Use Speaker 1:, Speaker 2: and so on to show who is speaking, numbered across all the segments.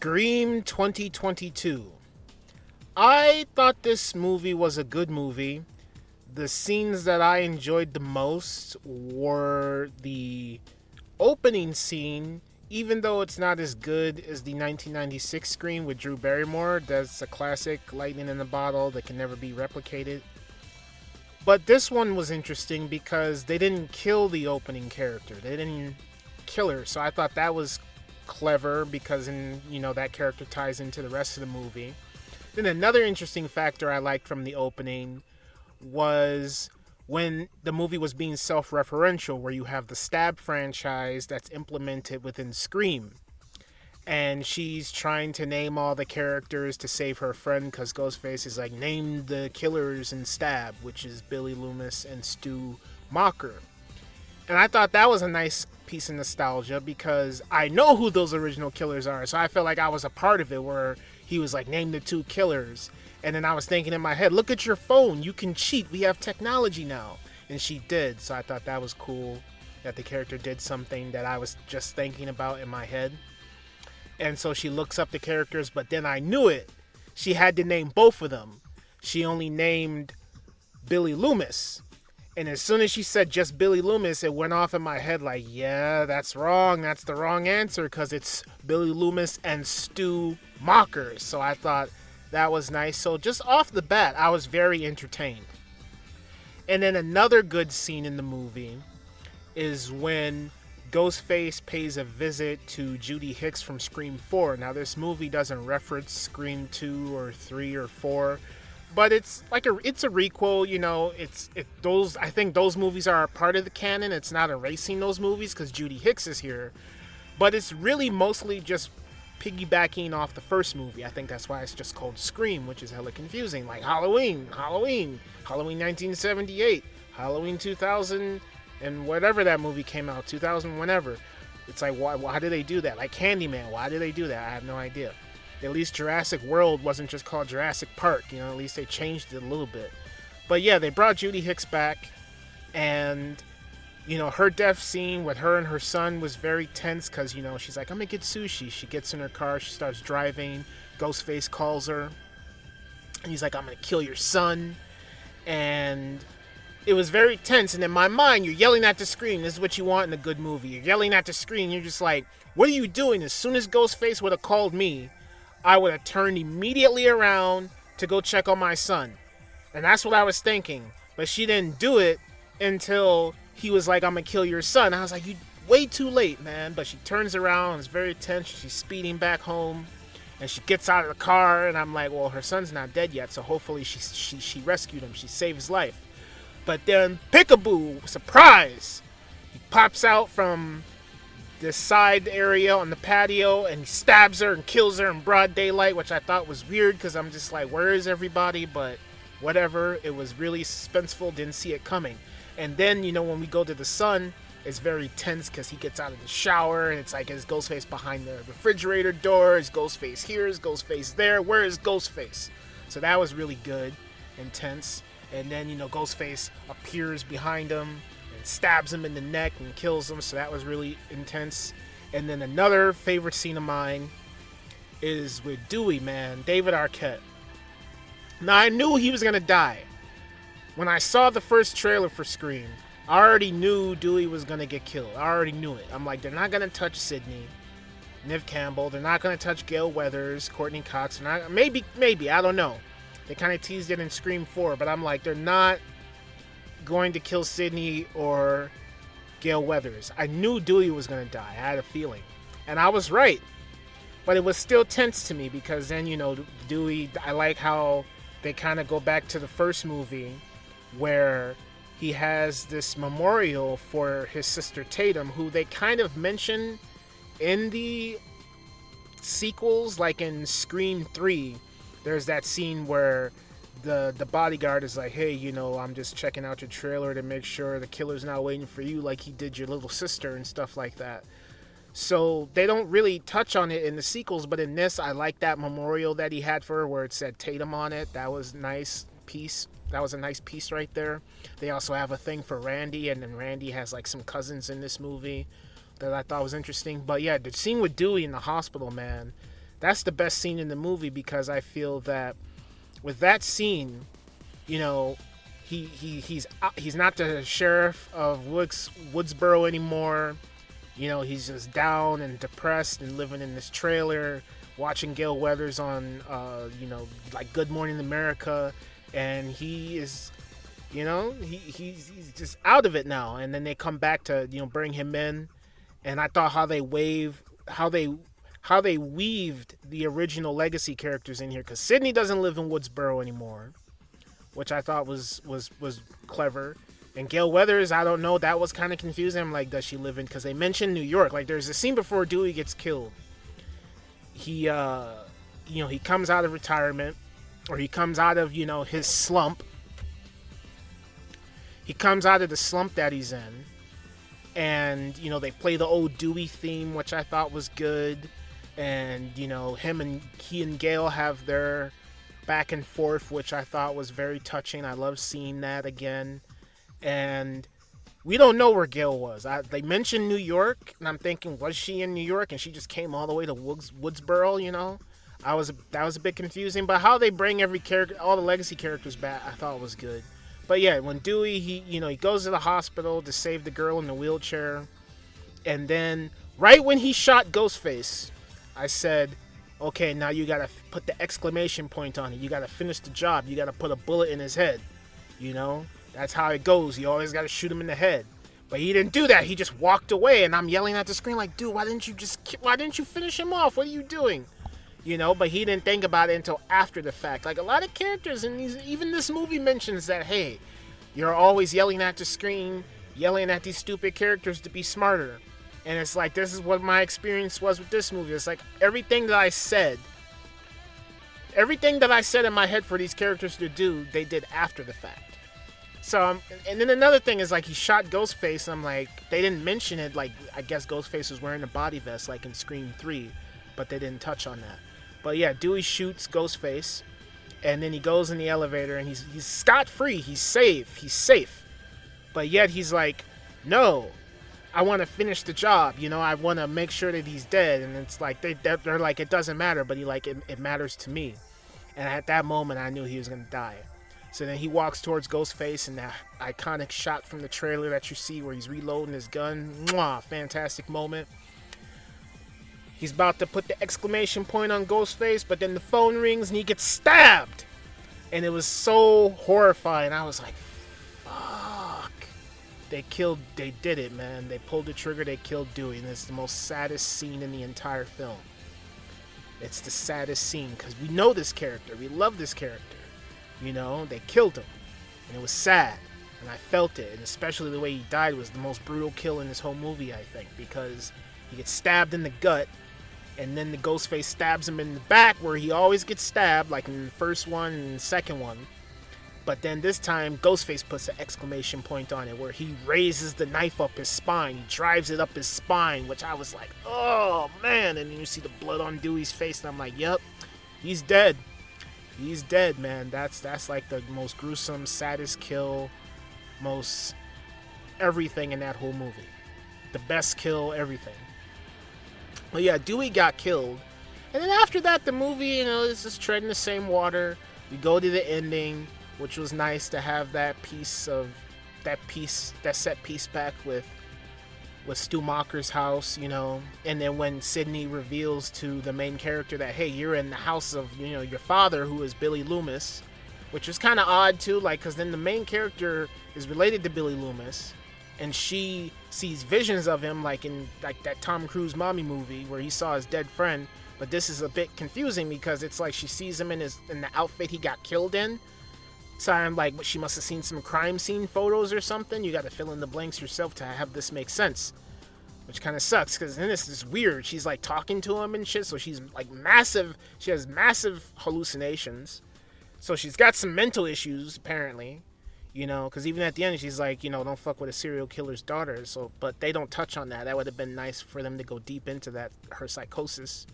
Speaker 1: Scream 2022. I thought this movie was a good movie. The scenes that I enjoyed the most were the opening scene, even though it's not as good as the 1996 Scream with Drew Barrymore. That's a classic lightning in a bottle that can never be replicated. But this one was interesting because they didn't kill the opening character. They didn't kill her. So I thought that was clever because that character ties into the rest of the movie. Then another interesting factor I liked from the opening was when the movie was being self-referential, where you have the Stab franchise that's implemented within Scream. And she's trying to name all the characters to save her friend because Ghostface is like, name the killers in Stab, which is Billy Loomis and Stu Macher. And I thought that was a nice piece of nostalgia because I know who those original killers are. So I felt like I was a part of it where he was like, name the two killers. And then I was thinking in my head, look at your phone. You can cheat. We have technology now. And she did. So I thought that was cool that the character did something that I was just thinking about in my head. And so she looks up the characters, but then I knew it. She had to name both of them. She only named Billy Loomis. And as soon as she said just Billy Loomis, it went off in my head like, yeah, that's wrong. That's the wrong answer because it's Billy Loomis and Stu Macher. So I thought that was nice. So just off the bat, I was very entertained. And then another good scene in the movie is when Ghostface pays a visit to Judy Hicks from Scream 4. Now, this movie doesn't reference Scream 2 or 3 or 4, but it's like it's a requel. I think those movies are a part of the canon. It's not erasing those movies because Judy Hicks is here, but it's really mostly just piggybacking off the first movie. I think that's why it's just called Scream, which is hella confusing. Like Halloween 1978, Halloween 2000. And whatever that movie came out, 2000, whenever. It's like, why do they do that? Like Candyman, why do they do that? I have no idea. At least Jurassic World wasn't just called Jurassic Park. At least they changed it a little bit. But yeah, they brought Judy Hicks back. And, her death scene with her and her son was very tense because, she's like, I'm going to get sushi. She gets in her car. She starts driving. Ghostface calls her. And he's like, I'm going to kill your son. And it was very tense, and in my mind, you're yelling at the screen. This is what you want in a good movie. You're yelling at the screen. You're just like, what are you doing? As soon as Ghostface would have called me, I would have turned immediately around to go check on my son. And that's what I was thinking. But she didn't do it until he was like, I'm going to kill your son. I was like, you way too late, man. But she turns around. It's very tense. She's speeding back home. And she gets out of the car. And I'm like, well, her son's not dead yet. So hopefully she rescued him. She saved his life. But then Peekaboo, surprise! He pops out from this side area on the patio and he stabs her and kills her in broad daylight, which I thought was weird because I'm just like, where is everybody? But whatever, it was really suspenseful, didn't see it coming. And then, when we go to the son, it's very tense because he gets out of the shower and it's like, is Ghostface behind the refrigerator door? Is Ghostface here? Is Ghostface there? Where is Ghostface? So that was really good and tense. And then, Ghostface appears behind him and stabs him in the neck and kills him. So that was really intense. And then another favorite scene of mine is with Dewey, man. David Arquette. Now, I knew he was going to die. When I saw the first trailer for Scream, I already knew Dewey was going to get killed. I already knew it. I'm like, they're not going to touch Sidney, Neve Campbell. They're not going to touch Gale Weathers, Courtney Cox. Maybe, I don't know. They kind of teased it in Scream 4, but I'm like, they're not going to kill Sidney or Gale Weathers. I knew Dewey was going to die. I had a feeling. And I was right. But it was still tense to me because then, Dewey, I like how they kind of go back to the first movie where he has this memorial for his sister Tatum, who they kind of mention in the sequels, like in Scream 3. There's that scene where the bodyguard is like, hey, I'm just checking out your trailer to make sure the killer's not waiting for you like he did your little sister and stuff like that. So they don't really touch on it in the sequels, but in this, I like that memorial that he had for her where it said Tatum on it. That was nice piece. That was a nice piece right there. They also have a thing for Randy, and then Randy has like some cousins in this movie that I thought was interesting. But yeah, the scene with Dewey in the hospital, man, that's the best scene in the movie, because I feel that with that scene, you know, he's not the sheriff of Woodsboro anymore. You know, he's just down and depressed and living in this trailer, watching Gale Weathers on, like Good Morning America, and he is, he's just out of it now. And then they come back to bring him in, and I thought how they weaved the original Legacy characters in here, because Sydney doesn't live in Woodsboro anymore, which I thought was clever. And Gale Weathers, I don't know, that was kind of confusing. I'm like, does she live in? Because they mentioned New York. Like, there's a scene before Dewey gets killed. He, he comes out of retirement, or he comes out of, his slump. He comes out of the slump that he's in, and they play the old Dewey theme, which I thought was good. And he and Gale have their back and forth, which I thought was very touching. I love seeing that again. And we don't know where Gale was. They mentioned New York, and I'm thinking, was she in New York and she just came all the way to Woodsboro? That was a bit confusing. But how they bring every character, all the Legacy characters back, I thought was good. But yeah, when Dewey, he goes to the hospital to save the girl in the wheelchair, and then right when he shot Ghostface, I said, okay, now you gotta put the exclamation point on it. You gotta finish the job. You gotta put a bullet in his head. That's how it goes. You always gotta shoot him in the head. But he didn't do that. He just walked away, and I'm yelling at the screen like, dude, why didn't you finish him off? What are you doing? But he didn't think about it until after the fact. Like, a lot of characters in even this movie mentions that, hey, you're always yelling at the screen, yelling at these stupid characters to be smarter. And it's like, this is what my experience was with this movie. It's like everything that I said in my head for these characters to do, they did after the fact. So, and then another thing is, like, he shot Ghostface, and I'm like, they didn't mention it, like, I guess Ghostface was wearing a body vest, like in Scream 3, but they didn't touch on that. But yeah, Dewey shoots Ghostface, and then he goes in the elevator, and he's scot-free, he's safe. But yet he's like, no, I want to finish the job, I want to make sure that he's dead. And it's like, they're like, it doesn't matter, but it matters to me. And at that moment, I knew he was going to die. So then he walks towards Ghostface, and that iconic shot from the trailer that you see where he's reloading his gun. Mwah, fantastic moment. He's about to put the exclamation point on Ghostface, but then the phone rings and he gets stabbed. And it was so horrifying. I was like, fuck. They did it, man. They pulled the trigger, they killed Dewey. And it's the most saddest scene in the entire film. It's the saddest scene, because we know this character. We love this character. They killed him, and it was sad, and I felt it, and especially the way he died was the most brutal kill in this whole movie, I think, because he gets stabbed in the gut, and then the Ghostface stabs him in the back, where he always gets stabbed, like in the first one and the second one, but then this time, Ghostface puts an exclamation point on it, where he raises the knife up his spine, he drives it up his spine, which I was like, oh, man, and then you see the blood on Dewey's face, and I'm like, yep, he's dead. He's dead, man. That's like the most gruesome, saddest kill, most everything in that whole movie. The best kill, everything. But yeah, Dewey got killed. And then after that, the movie, is just treading the same water. We go to the ending, which was nice to have that set piece back with Stu Macher's house, and then when Sydney reveals to the main character that, hey, you're in the house of, your father, who is Billy Loomis, which was kind of odd too, like, because then the main character is related to Billy Loomis, and she sees visions of him, like in like that Tom Cruise Mommy movie where he saw his dead friend, but this is a bit confusing because it's like she sees him in the outfit he got killed in. So I'm like, she must have seen some crime scene photos or something. You got to fill in the blanks yourself to have this make sense. Which kind of sucks, because then this is weird. She's like talking to him and shit, so she's like massive. She has massive hallucinations. So she's got some mental issues, apparently. Because even at the end, she's like, don't fuck with a serial killer's daughter. So, but they don't touch on that. That would have been nice for them to go deep into that, her psychosis.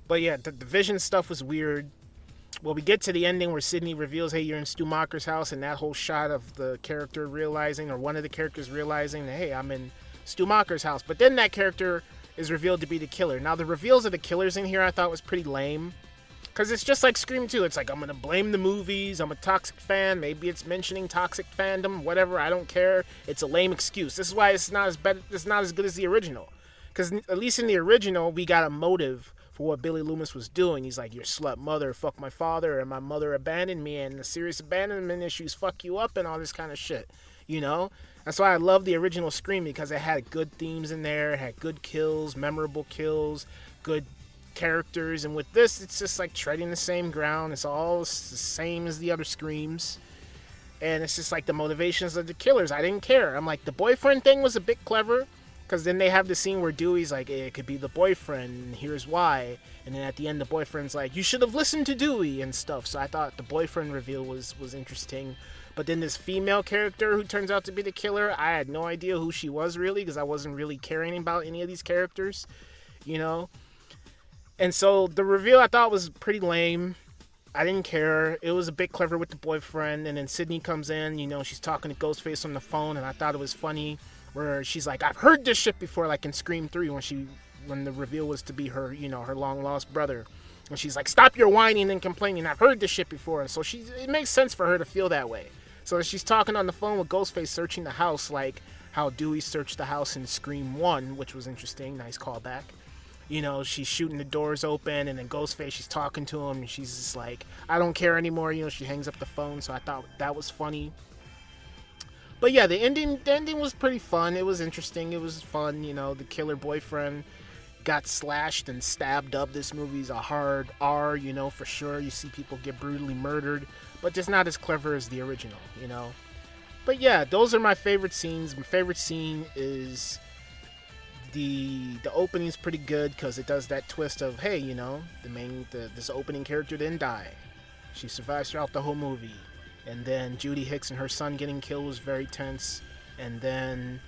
Speaker 1: But yeah, the vision stuff was weird. Well, we get to the ending where Sydney reveals, hey, you're in Stu Macher's house, and that whole shot of the character realizing, or one of the characters realizing that, hey, I'm in Stu Macher's house. But then that character is revealed to be the killer. Now, the reveals of the killers in here I thought was pretty lame. Because it's just like Scream 2. It's like, I'm going to blame the movies. I'm a toxic fan. Maybe it's mentioning toxic fandom. Whatever. I don't care. It's a lame excuse. This is why it's not as good as the original. Because at least in the original, we got a motive for what Billy Loomis was doing. He's like, your slut mother fucked my father, and my mother abandoned me, and the serious abandonment issues fuck you up, and all this kind of shit. You know? That's why I love the original Scream, because it had good themes in there. It had good kills, memorable kills, good characters. And with this, it's just like treading the same ground. It's all the same as the other Screams. And it's just like the motivations of the killers. I didn't care. I'm like, the boyfriend thing was a bit clever. Because then they have the scene where Dewey's like, it could be the boyfriend, and here's why. And then at the end, the boyfriend's like, you should have listened to Dewey and stuff. So I thought the boyfriend reveal was interesting. But then this female character who turns out to be the killer, I had no idea who she was really, because I wasn't really caring about any of these characters, you know? And so the reveal I thought was pretty lame. I didn't care. It was a bit clever with the boyfriend. And then Sydney comes in, you know, she's talking to Ghostface on the phone, and I thought it was funny. Where she's like, I've heard this shit before, like in Scream 3 when the reveal was to be her, you know, her long lost brother. And she's like, stop your whining and complaining. I've heard this shit before. And so it makes sense for her to feel that way. So she's talking on the phone with Ghostface searching the house like how Dewey searched the house in Scream 1, which was interesting. Nice callback. You know, she's shooting the doors open, and then Ghostface, she's talking to him, and she's just like, I don't care anymore. You know, she hangs up the phone. So I thought that was funny. But yeah, the ending was pretty fun. It was interesting. It was fun. You know, the killer boyfriend got slashed and stabbed up. This movie's a hard R, you know, for sure. You see people get brutally murdered, but just not as clever as the original, you know. But yeah, those are my favorite scenes. My favorite scene is the opening's pretty good because it does that twist of, hey, you know, this opening character didn't die. She survives throughout the whole movie. And then Judy Hicks and her son getting killed was very tense. And then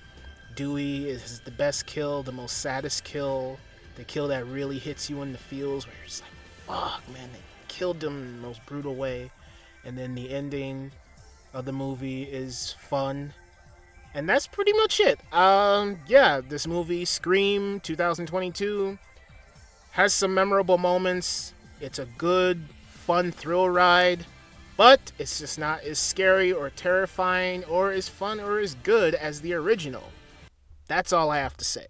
Speaker 1: Dewey is the best kill, the most saddest kill. The kill that really hits you in the feels where you're just like, fuck, man, they killed him in the most brutal way. And then the ending of the movie is fun. And that's pretty much it. Yeah, this movie, Scream 2022, has some memorable moments. It's a good, fun thrill ride. But it's just not as scary or terrifying or as fun or as good as the original. That's all I have to say.